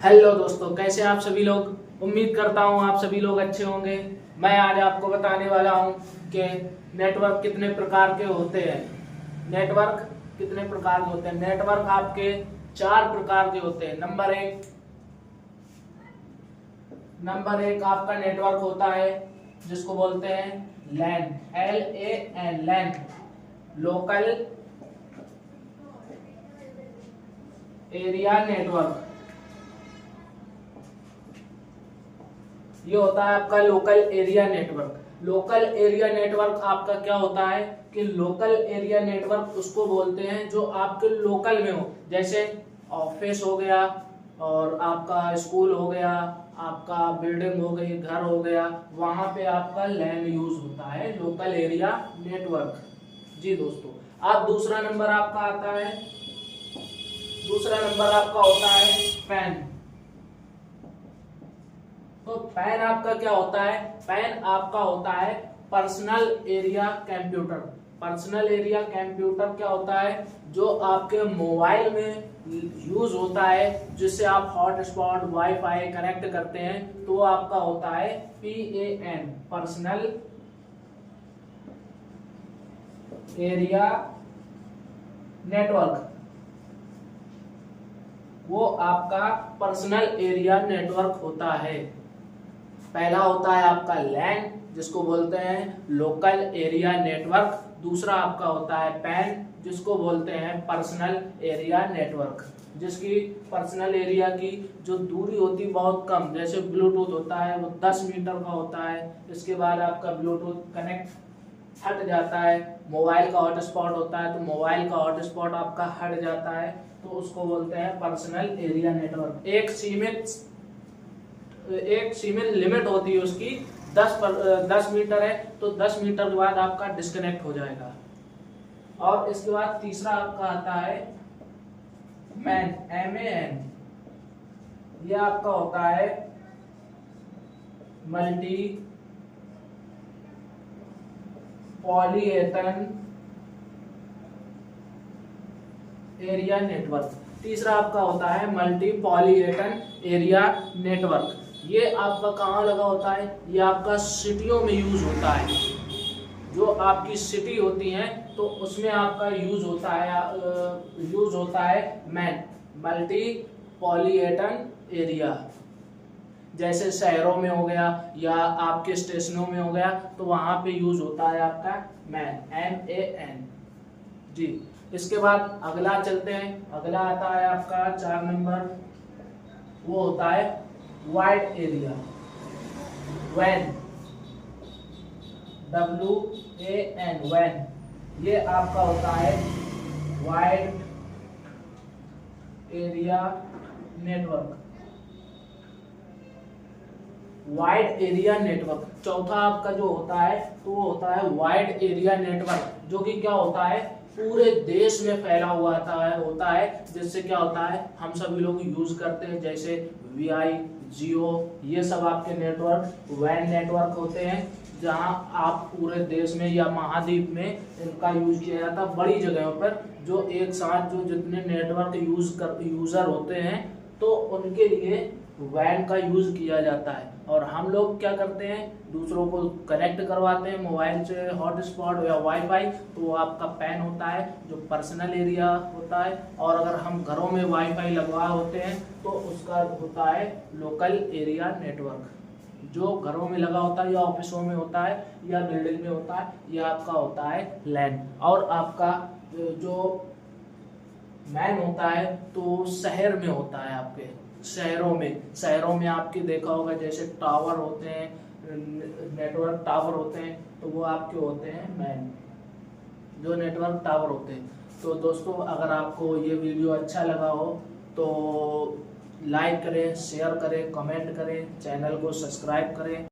Hello दोस्तों, कैसे आप सभी लोग। उम्मीद करता हूँ आप सभी लोग अच्छे होंगे। मैं आज आपको बताने वाला हूँ कि नेटवर्क कितने प्रकार के होते हैं। नेटवर्क कितने प्रकार के होते हैं। नेटवर्क आपके 4 प्रकार के होते हैं। नंबर एक आपका नेटवर्क होता है जिसको बोलते हैं लैन, LAN, लैन, लोकल एरिया नेटवर्क। ये होता है आपका local area network. Local area network आपका क्या होता है कि लोकल एरिया नेटवर्क उसको बोलते हैं जो आपके लोकल में हो, जैसे ऑफिस हो गया और आपका स्कूल हो गया, आपका बिल्डिंग हो गई, घर हो गया, वहां पे आपका लैन यूज होता है, लोकल एरिया नेटवर्क। जी दोस्तों, अब दूसरा नंबर आपका आता है, दूसरा नंबर आपका होता है पैन। तो पैन आपका क्या होता है। पैन आपका होता है personal area computer. Personal area computer क्या होता है, जो आपके मोबाइल में यूज होता है, जिससे आप हॉटस्पॉट वाईफाई कनेक्ट करते हैं, तो आपका होता है PAN, पर्सनल एरिया नेटवर्क। वो आपका पर्सनल एरिया नेटवर्क होता है। पहला होता है आपका लैन, जिसको बोलते हैं लोकल एरिया नेटवर्क। दूसरा आपका होता है पैन, जिसको बोलते हैं पर्सनल एरिया नेटवर्क, जिसकी पर्सनल एरिया की जो दूरी होती है बहुत कम, जैसे ब्लूटूथ होता है वो 10 मीटर का होता है। इसके बाद आपका ब्लूटूथ कनेक्ट हट जाता है। मोबाइल का हॉटस्पॉट होता है तो मोबाइल का हॉटस्पॉट आपका हट जाता है, तो उसको बोलते हैं पर्सनल एरिया नेटवर्क। एक सीमित लिमिट होती है उसकी, 10 मीटर है तो 10 मीटर के बाद आपका डिस्कनेक्ट हो जाएगा। और इसके बाद तीसरा आपका आता है मैन, MAN। ये आपका होता है मल्टी पॉलीएटन एरिया नेटवर्क। तीसरा आपका होता है मल्टी पॉलीएटन एरिया नेटवर्क। ये आपका कहाँ लगा होता है, ये आपका सिटियों में यूज होता है। जो आपकी सिटी होती है तो उसमें आपका यूज होता है मैन, मल्टी पॉलीएटन एरिया। जैसे शहरों में हो गया या आपके स्टेशनों में हो गया, तो वहां पे यूज होता है आपका मैन, MAN। जी, इसके बाद अगला चलते हैं। अगला आता है आपका 4 नंबर, वो होता है वाइड एरिया, WAN, WAN। ये आपका होता है wide area network. Wide area network चौथा आपका जो होता है, तो वो होता है वाइड एरिया नेटवर्क, जो कि क्या होता है पूरे देश में फैला हुआ होता है। जिससे क्या होता है हम सभी लोग यूज करते हैं, जैसे VI, जियो, ये सब आपके नेटवर्क WAN नेटवर्क होते हैं, जहां आप पूरे देश में या महाद्वीप में इनका यूज किया जाता है बड़ी जगहों पर। जो एक साथ जो जितने नेटवर्क यूजर होते हैं, तो उनके लिए WAN का यूज किया जाता है। और हम लोग क्या करते हैं, दूसरों को कनेक्ट करवाते हैं मोबाइल से हॉटस्पॉट या वाईफाई, तो वो आपका पैन होता है जो पर्सनल एरिया होता है। और अगर हम घरों में वाईफाई लगवा होते हैं तो उसका होता है लोकल एरिया नेटवर्क, जो घरों में लगा होता है या ऑफिसों में होता है या बिल्डिंग में होता है, यह आपका होता है लैन। और आपका जो मैन होता है तो शहर में होता है, आपके शहरों में आपके देखा होगा, जैसे टावर होते हैं, नेटवर्क टावर होते हैं, तो वो आपके होते हैं मैन, जो नेटवर्क टावर होते हैं। तो दोस्तों, अगर आपको ये वीडियो अच्छा लगा हो तो लाइक करें, शेयर करें, कमेंट करें, चैनल को सब्सक्राइब करें।